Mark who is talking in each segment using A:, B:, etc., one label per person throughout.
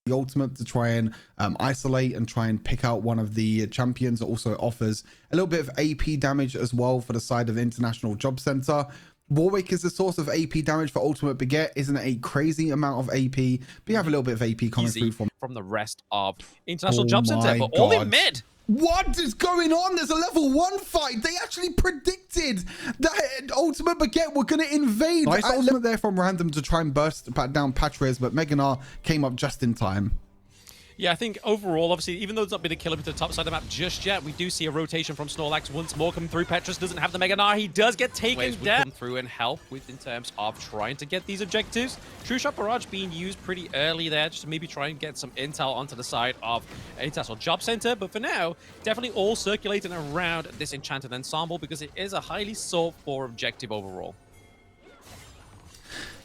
A: the ultimate to try and isolate and try and pick out one of the champions. It also offers a little bit of AP damage as well for the side of International Jobcenter. Warwick is the source of AP damage for Ultimate Baguette. Isn't a crazy amount of AP, but you have a little bit of AP coming through
B: from the rest of International Jobcenter, but all in mid.
A: What is going on? There's a level 1 fight. They actually predicted that Ultimate Baguette were going to invade. Nice ultimate there from Random to try and burst down Patrez, but Meganar came up just in time.
B: Yeah, I think overall, obviously, even though it's not been a killer to the top side of the map just yet, we do see a rotation from Snorlax once more coming through. Petrus doesn't have the Mega Gnar. He does get taken down. Come through and help with in terms of trying to get these objectives. True Shot Barrage being used pretty early there, just to maybe try and get some intel onto the side of International Jobcenter. But for now, definitely all circulating around this Enchanted Ensemble because it is a highly sought for objective overall.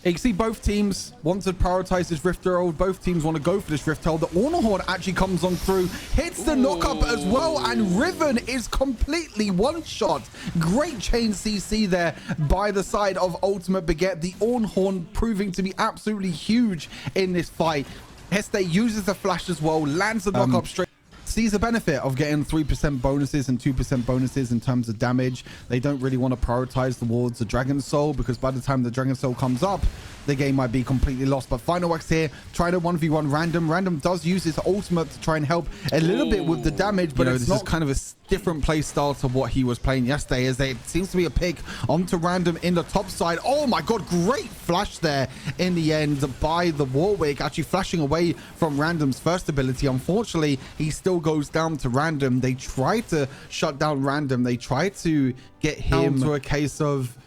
A: You can see both teams want to prioritize this Rift Herald. Both teams want to go for this Rift Herald. The Ornahorn actually comes on through, hits the knock-up as well, and Riven is completely one-shot. Great chain CC there by the side of Ultimate Baguette. The Ornahorn proving to be absolutely huge in this fight. Heste uses the flash as well, lands the knock-up straight. Sees the benefit of getting 3% bonuses and 2% bonuses in terms of damage. They don't really want to prioritize towards the Dragon Soul because by the time the Dragon Soul comes up, the game might be completely lost. But Final Wax here, try to 1v1 Random. Random does use his ultimate to try and help a little bit with the damage, but it's not kind of a different play style to what he was playing yesterday, as it seems to be a pick onto Random in the top side. Oh my god, great flash there in the end by the Warwick, actually flashing away from Random's first ability. Unfortunately, he still goes down to Random. They try to shut down Random. They try to get him to a case of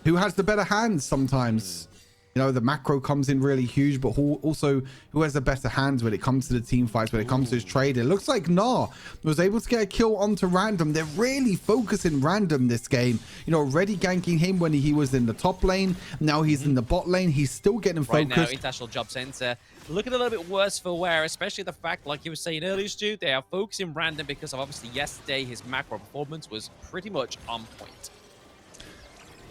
A: who has the better hands sometimes. You know, the macro comes in really huge, but also who has the better hands when it comes to the team fights, when it comes to his trade. It looks like Gnar was able to get a kill onto Random. They're really focusing Random this game. You know, already ganking him when he was in the top lane. Now he's in the bot lane. He's still getting focused.
B: Right now, International Jobcenter looking a little bit worse for wear, especially the fact, like you were saying earlier, Stu, they are focusing Random because of obviously yesterday his macro performance was pretty much on point.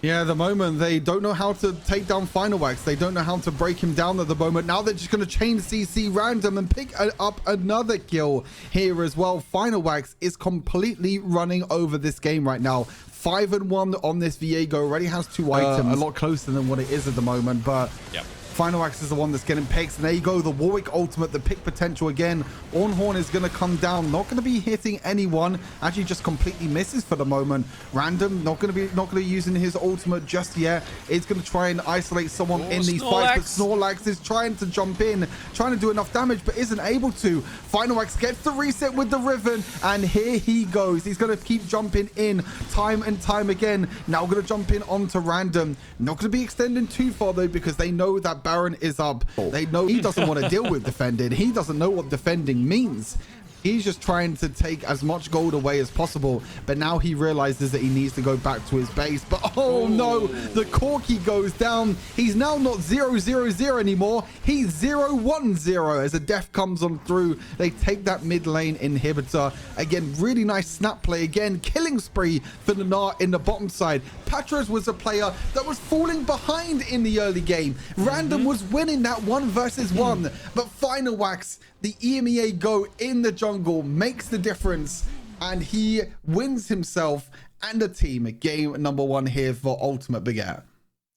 A: Yeah, at the moment, they don't know how to take down Final Wax. They don't know how to break him down at the moment. Now they're just going to chain CC Random and pick up another kill here as well. Final Wax is completely running over this game right now. 5-1 on this Viego. Already has 2 items. A lot closer than what it is at the moment, but... Yep. Final Wax is the one that's getting picks, and there you go, the Warwick ultimate, the pick potential again. Ornhorn is going to come down, not going to be hitting anyone, actually just completely misses for the moment. Random not going to be using his ultimate just yet. It's going to try and isolate someone in these fights, but Snorlax is trying to jump in, trying to do enough damage, but isn't able to. Final Wax gets the reset with the Riven, and here he goes. He's going to keep jumping in time and time again. Now going to jump in onto Random. Not going to be extending too far though, because they know that Baron is up. They know he doesn't want to deal with defending. He doesn't know what defending means. He's just trying to take as much gold away as possible, but now he realizes that he needs to go back to his base. But oh no, the Corky goes down. He's now not 0-0-0 anymore. He's 0-1-0 as a death comes on through. They take that mid lane inhibitor. Again, really nice snap play. Again, killing spree for the Gnar in the bottom side. Patras was a player that was falling behind in the early game. Random was winning that 1 versus 1, but Final Wax, the EMEA go in the jungle, makes the difference, and he wins himself and the team game number 1 here for Ultimate Baguette.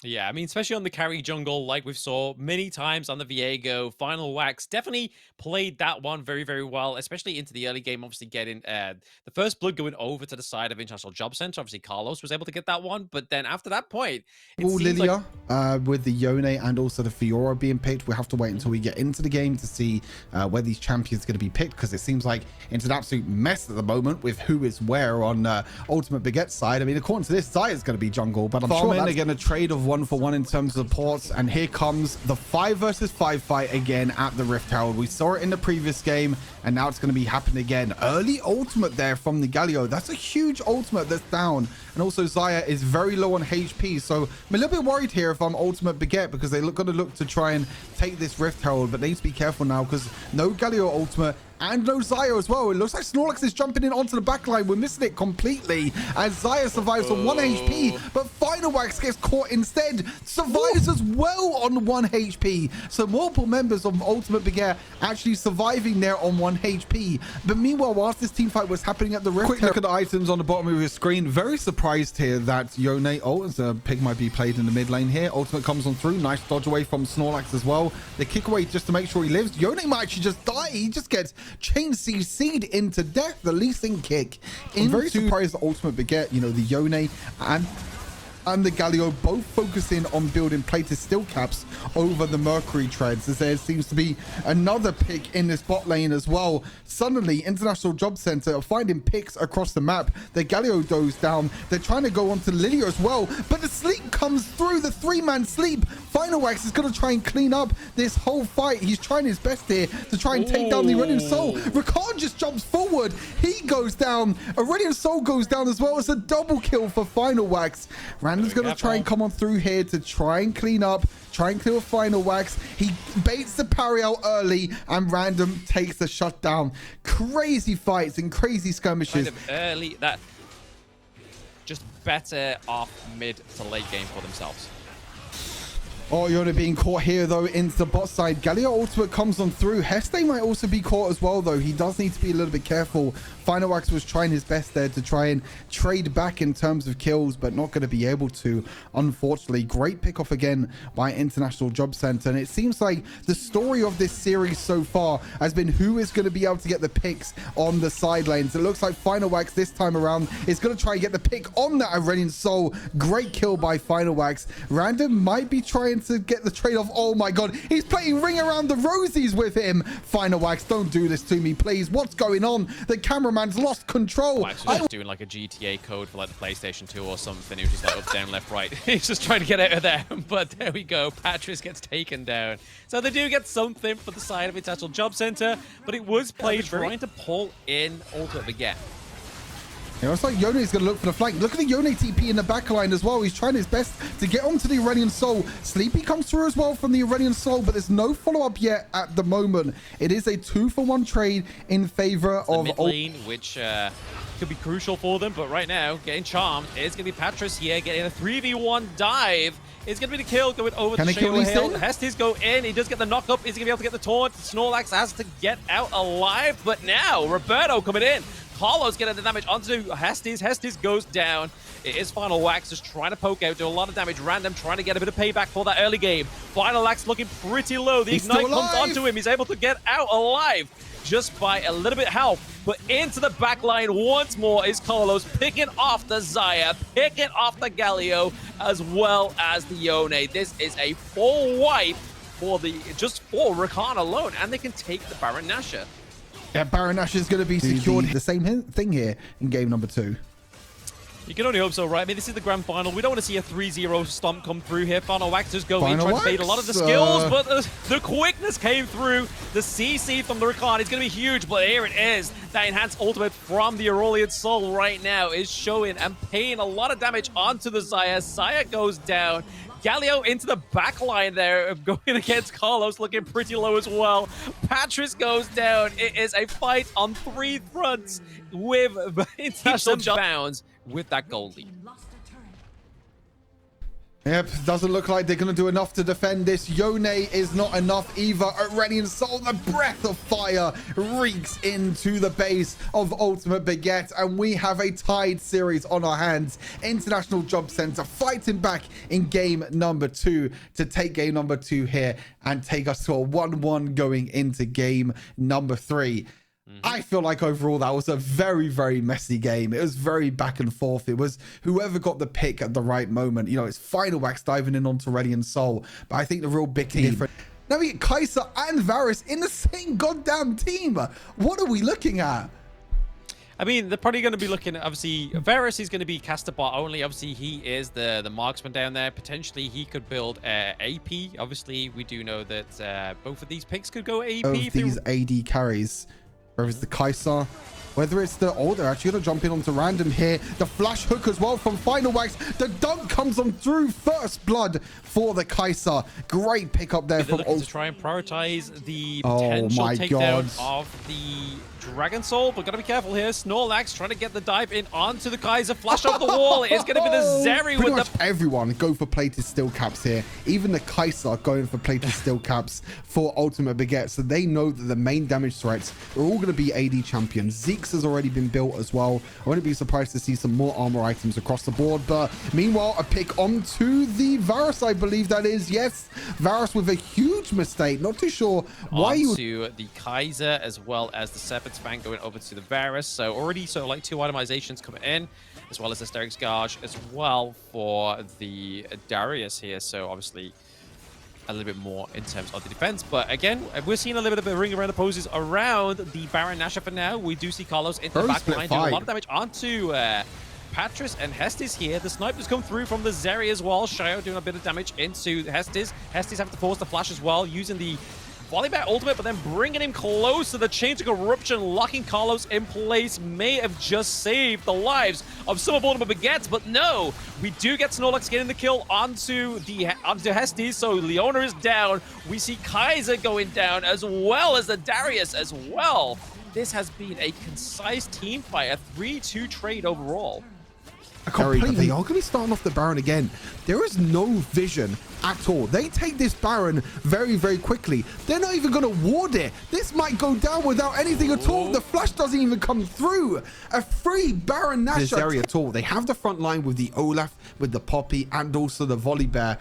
B: Yeah, I mean, especially on the carry jungle, like we've saw many times on the Viego, Final Wax definitely played that one very, very well, especially into the early game, obviously getting the first blood going over to the side of International Jobcenter. Obviously, Carlos was able to get that one, but then after that point, it seems
A: Lilia,
B: like...
A: with the Yone and also the Fiora being picked, we have to wait until we get into the game to see where these champions are going to be picked, because it seems like it's an absolute mess at the moment with who is where on Ultimate Baguette's side. I mean, according to this, Zai is going to be jungle, but I'm sure they're going to trade of 1-for-1 in terms of ports, and here comes the 5 versus 5 fight again at the Rift Herald. We saw it in the previous game, and now it's going to be happening again. Early ultimate there from the Galio. That's a huge ultimate that's down and also Xayah is very low on HP. So I'm a little bit worried here if I'm Ultimate Baguette, because they're going to look to try and take this Rift Herald, but they need to be careful now because no Galio ultimate and no Xayah as well. It looks like Snorlax is jumping in onto the backline. We're missing it completely as Xayah survives on 1 HP, but Final Wax gets caught instead, survives as well on 1 HP. So multiple members of Ultimate Baguette actually surviving there on 1 HP. But meanwhile, whilst this team fight was happening at the Rift, quick look at the items on the bottom of your screen. Very surprised here that Yone, as a pick might be played in the mid lane here. Ultimate comes on through. Nice dodge away from Snorlax as well. The kick away just to make sure he lives. Yone might actually just die. He just gets chain CC'd into death. The Lee Sin kick. I'm very surprised that Ultimate Baguette, you know, the Yone and the Galio both focusing on building plated steel caps over the Mercury treads, as there seems to be another pick in this bot lane as well. Suddenly, International Jobcenter are finding picks across the map. The Galio goes down. They're trying to go onto Lilia as well, but the sleep comes through, the 3-man sleep. Final Wax is going to try and clean up this whole fight. He's trying his best here to try and take down the Aurelion Soul. Rakan just jumps forward. He goes down. Aurelion Soul goes down as well. It's a double kill for Final Wax. Random's going to try and come on through here to try and clean up, try and clear Final Wax. He baits the parry out early, and Random takes the shutdown. Crazy fights and crazy skirmishes.
B: Kind of early, that just better off mid to late game for themselves.
A: Oh, Yone being caught here, though, into the bot side. Galio ultimate comes on through. Heste might also be caught as well, though. He does need to be a little bit careful. Final Wax was trying his best there to try and trade back in terms of kills, but not going to be able to, unfortunately. Great pick off again by International Jobcenter. And it seems like the story of this series so far has been who is going to be able to get the picks on the side lanes. It looks like Final Wax this time around is going to try and get the pick on that Aurelion Soul. Great kill by Final Wax. Random might be trying to get the trade off. Oh my god, he's playing Ring Around the Rosies with him. Final Wax, don't do this to me, please. What's going on? The cameraman's lost control.
B: Wax was just doing like a GTA code for like the PlayStation 2 or something. He was just like up, down, left, right. He's just trying to get out of there. But there we go. Patris gets taken down. So they do get something for the side of International Jobcenter, but it was played trying to pull in Ultimate again.
A: Yeah, it's like Yone is going to look for the flank. Look at the Yone TP in the backline as well. He's trying his best to get onto the Aurelion Soul. Sleepy comes through as well from the Aurelion Soul, but there's no follow-up yet at the moment. It is a 2-for-1 trade in favor of
B: mid lane, which could be crucial for them, but right now, getting charmed is going to be Patris here, getting a 3v1 dive. It's going to be the kill going over to Shayla Hill. Hestes go in. He does get the knock up. Is he going to be able to get the taunt? Snorlax has to get out alive, but now Roberto coming in. Carlos getting the damage onto Hestes. Hestes goes down. It is Final Wax just trying to poke out, do a lot of damage. Random trying to get a bit of payback for that early game. Final Wax looking pretty low. The Ignite comes onto him. He's able to get out alive just by a little bit help. But into the back line once more is Carlos, picking off the Xayah, picking off the Galio, as well as the Yone. This is a full wipe for just for Rakan alone, and they can take the Baron Nashor.
A: Yeah, Baron Nashor is going to be secured. The same thing here in game number 2.
B: You can only hope so, right? I mean, this is the grand final. We don't want to see a 3-0 stomp come through here. Final Wax just go in, trying to bait a lot of the skills, but the quickness came through. The CC from the Rakan is going to be huge, but here it is. That enhanced ultimate from the Aurelion Soul right now is showing and paying a lot of damage onto the Xayah. Xayah goes down. Galio into the back line there, going against Carlos, looking pretty low as well. Patris goes down. It is a fight on 3 fronts with International Bounds with that goal lead.
A: Yep, doesn't look like they're going to do enough to defend this. Yone is not enough either. Aurelion Soul, the breath of fire, reeks into the base of Ultimate Baguette, and we have a tied series on our hands. International Jobcenter fighting back in game number 2 to take game number 2 here and take us to a 1-1 going into game number 3. I feel like overall that was a very, very messy game. It was very back and forth. It was whoever got the pick at the right moment. You know, it's Final Wax diving in onto Aurelion Soul. But I think the real big difference... Now we get Kai'Sa and Varus in the same goddamn team. What are we looking at?
B: I mean, they're probably going to be looking at, obviously, Varus is going to be caster bot only. Obviously, he is the marksman down there. Potentially, he could build AP. Obviously, we do know that both of these picks could go AP.
A: Both these AD carries. Whereas the Kai'Sa whether it's the... Oh, they're actually going to jump in onto Random here. The flash hook as well from Final Wax. The dunk comes on through. First blood for the Kaiser. Great pick up there from
B: to try and prioritize the potential takedown of the Dragon Soul, but gotta be careful here. Snorlax trying to get the dive in onto the Kaiser. Flash over the wall. It is going to be the Zeri with
A: the... Everyone go for plated steel caps here. Even the Kaiser going for plated steel caps for Ultimate Baguette. So they know that the main damage threats are all going to be AD champions. Zeke's has already been built as well. I wouldn't be surprised to see some more armor items across the board. But meanwhile, a pick onto the Varus, I believe that is. Yes, Varus with a huge mistake. Not too sure why you...
B: To the Kaiser as well as the Serpent's Fang going over to the Varus. So already like 2 itemizations coming in, as well as the Hysteric Scourge as well for the Darius here. So obviously a little bit more in terms of the defense. But again, we're seeing a little bit of a ring around the poses around the Baron Nashor for now. We do see Carlos into the back line doing a lot of damage onto Patras and Hestis here. The snipers come through from the Zeri as well. Shio doing a bit of damage into Hestis. Hestis having to force the flash as well, using the Volibear ultimate, but then bringing him close to the Chain to Corruption, locking Carlos in place. May have just saved the lives of some of Ultimate Baguettes, but no, we do get Snorlax getting the kill onto Hestis, so Leona is down. We see Kaiser going down, as well as the Darius as well. This has been a concise team fight, a 3-2 trade overall.
A: They are going to be starting off the Baron again. There is no vision at all. They take this Baron very, very quickly. They're not even going to ward it. This might go down without anything at all. The flash doesn't even come through. A free Baron Nashor. This area at all. They have the front line with the Olaf, with the Poppy, and also the Volibear.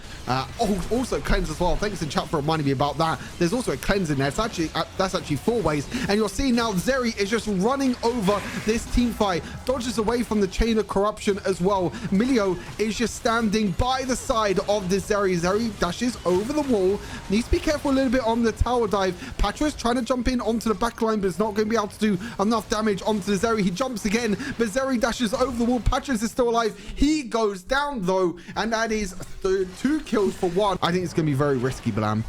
A: Also cleanse as well. Thanks in chat for reminding me about that. There's also a cleanse in there. It's actually that's actually 4 ways. And you're seeing now Zeri is just running over this team fight. Dodges away from the Chain of Corruption as well. Milio is just standing by the side of the Zeri. Zeri dashes over the wall. Needs to be careful a little bit on the tower dive. Patras trying to jump in onto the back line, but is not going to be able to do enough damage onto the Zeri. He jumps again, but Zeri dashes over the wall. Patras is still alive. He goes down though, and that is 2 kills for 1. I think it's going to be very risky, Blam.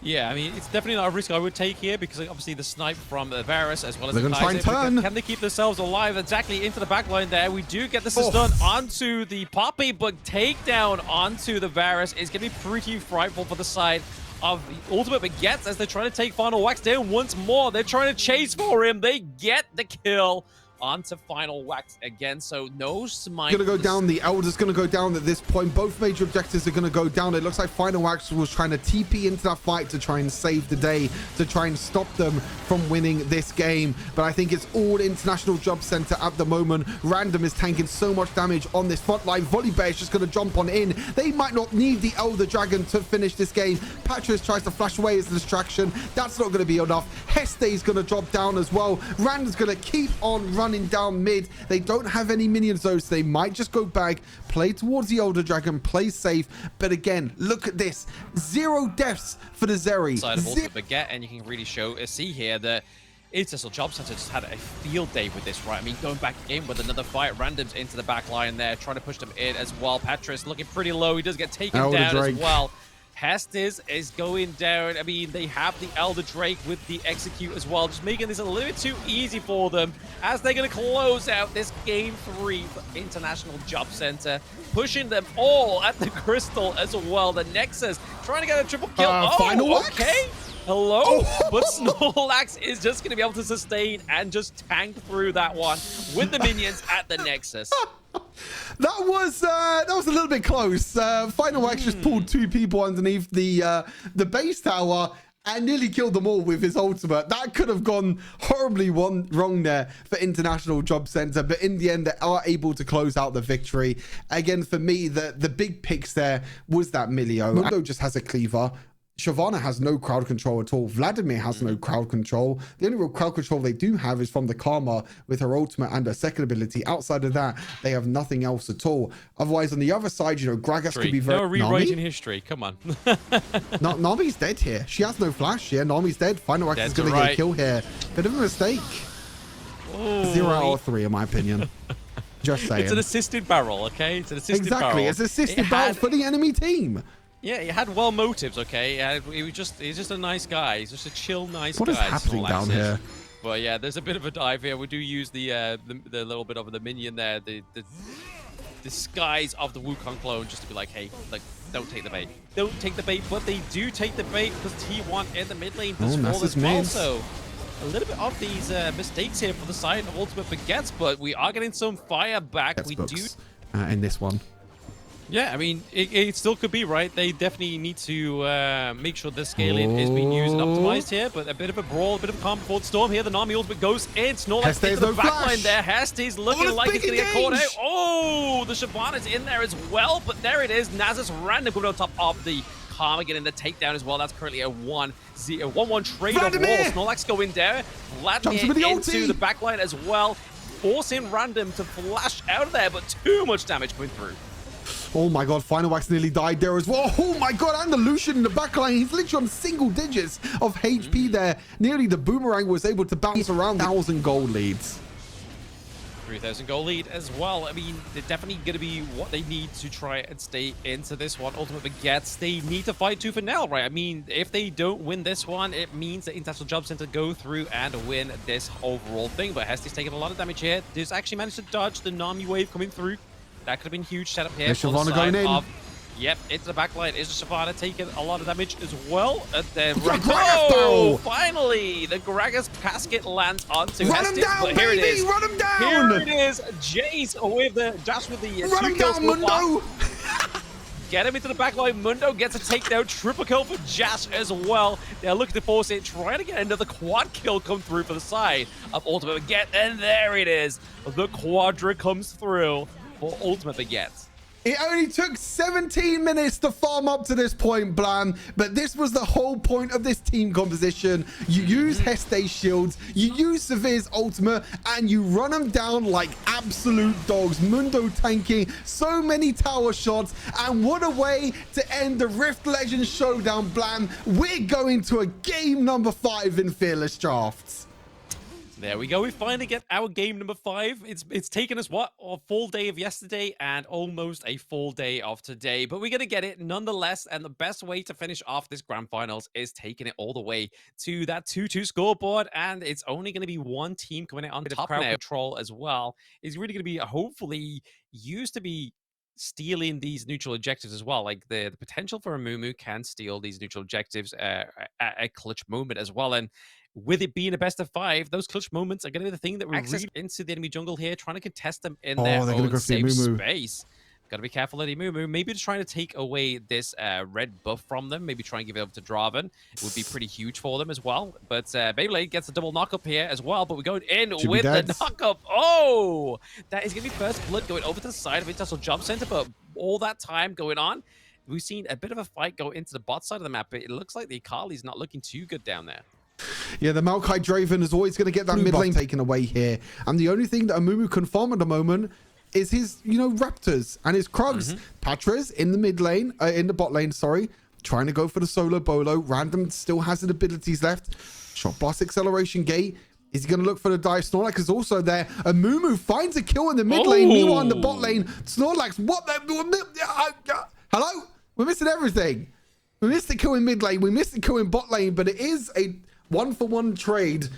B: Yeah, I mean, it's definitely not a risk I would take here, because obviously the snipe from the Varus as well as
A: they're
B: the
A: going to try and turn.
B: Can they keep themselves alive? Exactly into the backline there. We do get the stun onto the Poppy, but takedown onto the Varus is going to be pretty frightful for the side of the Ultimate Baguettes as they're trying to take Final Wax down once more. They're trying to chase for him. They get the kill onto Final Wax again, so no smite.
A: Gonna go down. The Elder's gonna go down at this point. Both major objectives are gonna go down. It looks like Final Wax was trying to TP into that fight to try and save the day, to try and stop them from winning this game. But I think it's all International Jobcenter at the moment. Random is tanking so much damage on this front line. Volibear is just gonna jump on in. They might not need the Elder Dragon to finish this game. Patras tries to flash away as a distraction. That's not gonna be enough. Heste's gonna drop down as well. Random's gonna keep on running down mid. They don't have any minions though, so they might just go back, play towards the Elder Dragon, play safe. But again, look at this. 0 deaths for the Zeri.
B: Side of Ultimate Baguette, and you can really see here that International Jobcenter just had a field day with this, right? I mean, going back in with another fight. Random's into the back line there, trying to push them in as well. Patras looking pretty low. He does get taken down as well. Hestis is going down. I mean, they have the Elder Drake with the Execute as well, just making this a little bit too easy for them as they're going to close out this Game 3 for International Jobcenter, pushing them all at the Crystal as well. The Nexus trying to get a triple kill.
A: Final
B: okay. Hello, but Snorlax is just going to be able to sustain and just tank through that one with the minions at the Nexus.
A: That was a little bit close. Final Wax just pulled 2 people underneath the base tower and nearly killed them all with his ultimate. That could have gone horribly wrong there for International Jobcenter, but in the end, they are able to close out the victory. Again, for me, the big picks there was that Milio. Mundo just has a cleaver. Shyvana has no crowd control at all. Vladimir has no crowd control. The only real crowd control they do have is from the Karma with her ultimate and her second ability. Outside of that, they have nothing else at all. Otherwise, on the other side, you know, Gragas could be very...
B: No rewriting history, come on.
A: Nami's dead here. She has no flash. Yeah, Nami's dead. Final Wax is going to get a kill here. Bit of a mistake.
B: Oh,
A: 0 out of 3, in my opinion. Just saying.
B: It's an assisted barrel, okay? It's an assisted barrel.
A: Exactly. It's an assisted barrel for the enemy team.
B: Yeah, he had well motives, okay? He's just a nice guy. He's just a chill, nice guy.
A: What is happening down here?
B: But yeah, there's a bit of a dive here. We do use the little bit of the minion there, the disguise of the Wukong clone, just to be like, hey, like, don't take the bait. Don't take the bait, but they do take the bait because T1 in the mid lane does fall as well. So a little bit of these mistakes here for the side of Ultimate Baguettes, but we are getting some fire back. We do
A: in this one.
B: Yeah, I mean, it still could be, right? They definitely need to make sure the scaling is being used and optimized here, but a bit of a brawl, a bit of a calm before the storm here. The Nami ultimate goes in. Snorlax into the backline there. Hesty's looking like he's going to get caught out. Oh, the Shyvana's in there as well, but there it is. Nasus random coming on top of the Karma getting the takedown as well. That's currently a 1-1 trade of wall. Snorlax going down. Vladimir into the backline as well, forcing Random to flash out of there, but too much damage coming through.
A: Oh my god, Final Wax nearly died there as well. Oh my god, and the Lucian in the backline. He's literally on single digits of HP there. Nearly the Boomerang was able to bounce around 1,000 gold leads.
B: 3,000 gold lead as well. I mean, they're definitely going to be what they need to try and stay into this one. Ultimate Baguettes, they need to fight tooth and nail, right? I mean, if they don't win this one, it means that International Jobcenter go through and win this overall thing. But Hesty's taking a lot of damage here. There's actually managed to dodge the Nami wave coming through. That could have been huge setup here.
A: Shyvana going in.
B: Yep, into the backline. Is the Shyvana taking a lot of damage as well? And then finally, the Gragas casket lands onto
A: Run him down,
B: but here
A: baby!
B: It is.
A: Run him down!
B: Here it is. Jace with the dash with the
A: run him down, Mundo!
B: Get him into the backline. Mundo gets a takedown. Triple kill for Jash as well. They're looking to force it, trying to get another quad kill come through for the side of Ultimate Baguette. And there it is. The quadra comes through for Ultimate Baguette.
A: It only took 17 minutes to farm up to this point, Blam, but this was the whole point of this team composition. You use Hesty's shields, you use Severe's ultimate, and you run them down like absolute dogs. Mundo tanking, so many tower shots, and what a way to end the Rift Legends Showdown, Blam. We're going to a game number 5 in Fearless Drafts.
B: There we go. We finally get our game number 5. It's taken us, what, a full day of yesterday and almost a full day of today. But we're going to get it nonetheless. And the best way to finish off this grand finals is taking it all the way to that 2-2 scoreboard. And it's only going to be one team coming out on top now. Control as well is really going to be hopefully used to be stealing these neutral objectives as well. Like the potential for a Mumu can steal these neutral objectives at a clutch moment as well. And with it being a best of 5, those clutch moments are going to be the thing that we access into the enemy jungle here, trying to contest them in their own safe space. Got to be careful, Lady Mumu. Maybe just trying to take away this red buff from them. Maybe try and give it up to Draven. It would be pretty huge for them as well. But Beyblade gets a double knock-up here as well. But we're going in with the knock-up. Oh! That is going to be first blood going over to the side of International Jobcenter. But all that time going on, we've seen a bit of a fight go into the bot side of the map. But it looks like the Akali's not looking too good down there.
A: Yeah, the Maokai Draven is always going to get that mid lane taken away here. And the only thing that Amumu can farm at the moment is his, Raptors and his Krugs. Patra's in the mid lane, in the bot lane, sorry, trying to go for the solo bolo. Random still has his abilities left. Shot blast acceleration gate. Is he going to look for the dive? Snorlax is also there. Amumu finds a kill in the mid lane. Meanwhile, in the bot lane, Snorlax, what the... Hello? We're missing everything. We missed the kill in mid lane. We missed the kill in bot lane, but it is a 1-for-1 trade.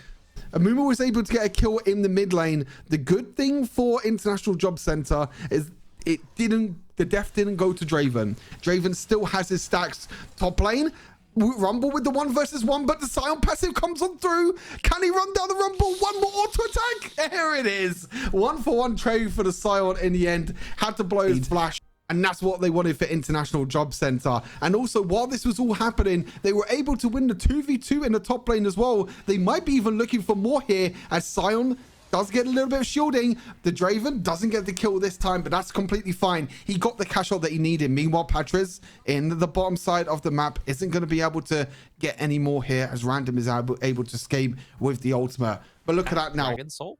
A: Amumu was able to get a kill in the mid lane. The good thing for International Jobcenter is the death didn't go to Draven. Draven still has his stacks. Top lane, Rumble with the 1 versus 1, but the Sion passive comes on through. Can he run down the Rumble? One more auto attack. There it is. 1-for-1 trade for the Sion in the end. Had to blow his flash. And that's what they wanted for International Jobcenter. And also, while this was all happening, they were able to win the 2v2 in the top lane as well. They might be even looking for more here, as Sion does get a little bit of shielding. The Draven doesn't get the kill this time, but that's completely fine. He got the cash out that he needed. Meanwhile, Patrice in the bottom side of the map isn't going to be able to get any more here, as Random is able to escape with the ultimate. But look at that now.
B: Dragon Soul?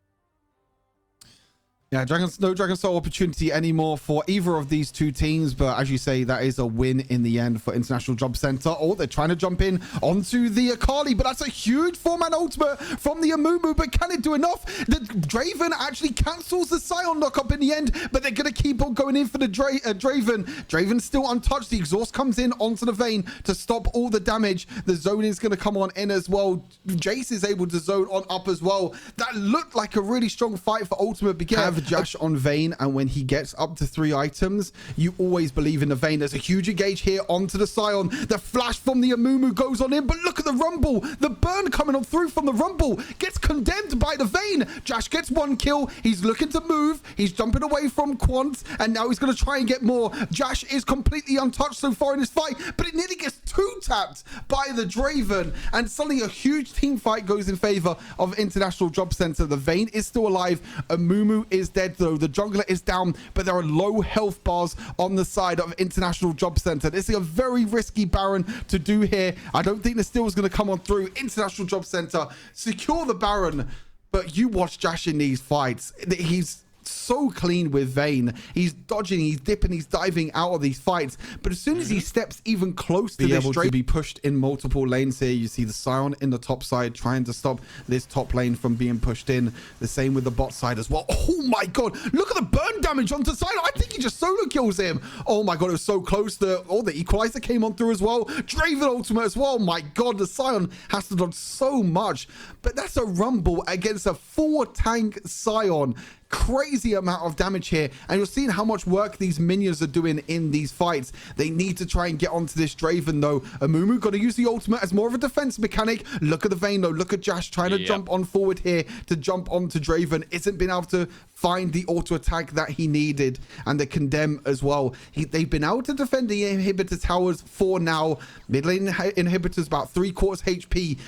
A: Yeah, no Dragon Soul opportunity anymore for either of these two teams. But as you say, that is a win in the end for International Jobcenter. Oh, they're trying to jump in onto the Akali, but that's a huge 4-man ultimate from the Amumu. But can it do enough? The Draven actually cancels the Sion knockup in the end, but they're going to keep on going in for the Draven. Draven's still untouched. The exhaust comes in onto the Vayne to stop all the damage. The zoning is going to come on in as well. Jace is able to zone on up as well. That looked like a really strong fight for Ultimate Baguette. Josh on Vayne, and when he gets up to 3 items, you always believe in the Vayne. There's a huge engage here onto the Sion. The flash from the Amumu goes on in, but look at the Rumble. The burn coming on through from the Rumble gets condemned by the Vayne. Josh gets 1 kill. He's looking to move. He's jumping away from Quant, and now he's going to try and get more. Josh is completely untouched so far in this fight, but it nearly gets 2-tapped by the Draven, and suddenly a huge team fight goes in favor of International Jobcenter. The Vayne is still alive. Amumu is dead though. The jungler is down, but there are low health bars on the side of International Jobcenter. This is a very risky Baron to do here. I don't think the steal is going to come on through. International Jobcenter secure the Baron, but you watch Josh in these fights. He's so clean with Vayne. He's dodging, he's dipping, he's diving out of these fights, but as soon as he steps even close to this, to be pushed in multiple lanes here. You see the Sion in the top side trying to stop this top lane from being pushed in. The same with the bot side as well. Oh my god, look at the burn damage onto Sion. I think he just solo kills him. Oh my god, it was so close. The equalizer came on through as well. Draven ultimate as well. My god, the Sion has to dodge so much, but that's a Rumble against a 4-tank Sion. Crazy amount of damage here, and you're seeing how much work these minions are doing in these fights. They need to try and get onto this Draven though. Amumu got to use the ultimate as more of a defense mechanic. Look at the Vayne though. Look at Josh trying to jump on forward here to jump onto Draven. Isn't been able to find the auto attack that he needed, and the condemn as well. They've been able to defend the inhibitor towers for now. Mid lane inhibitors about 3/4 HP.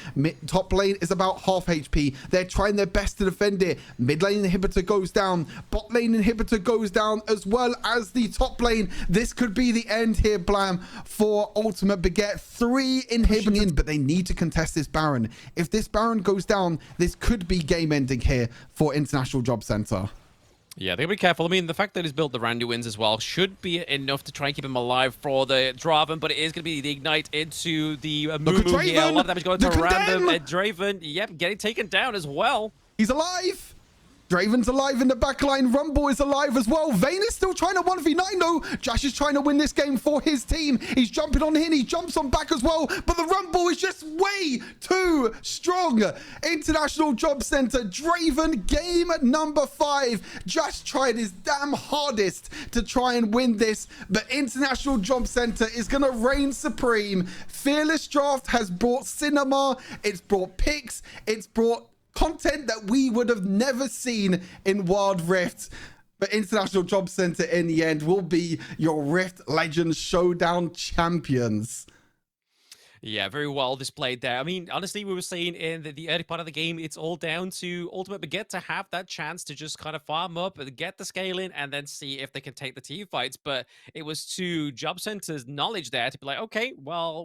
A: Top lane is about half HP. They're trying their best to defend it. Mid lane inhibitor goes down. Bot lane inhibitor goes down, as well as the top lane. This could be the end here, Blam, for Ultimate Baguette. 3 inhibitors, but they need to contest this Baron. If this Baron goes down, this could be game ending here for International Jobcenter.
B: Yeah, they gotta be careful. I mean, the fact that he's built the Randy wins as well should be enough to try and keep him alive for the Draven, but it is gonna be the ignite into the Mumu here. A lot of damage going to random. Draven, yep, getting taken down as well.
A: He's alive. Draven's alive in the backline. Rumble is alive as well. Vayne is still trying to 1v9 though. Josh is trying to win this game for his team. He's jumping on in. He jumps on back as well. But the Rumble is just way too strong. International Jobcenter. Draven, game number 5. Josh tried his damn hardest to try and win this. But International Jobcenter is going to reign supreme. Fearless Draft has brought cinema. It's brought picks. It's brought content that we would have never seen in Wild Rift. But International Jobcenter in the end will be your Rift Legends Showdown champions.
B: Yeah, very well displayed there. I mean, honestly, we were saying in the early part of the game, it's all down to Ultimate Baguette to have that chance to just kind of farm up, get the scale in, and then see if they can take the team fights. But it was to Jobcenter's knowledge there to be like, okay, well,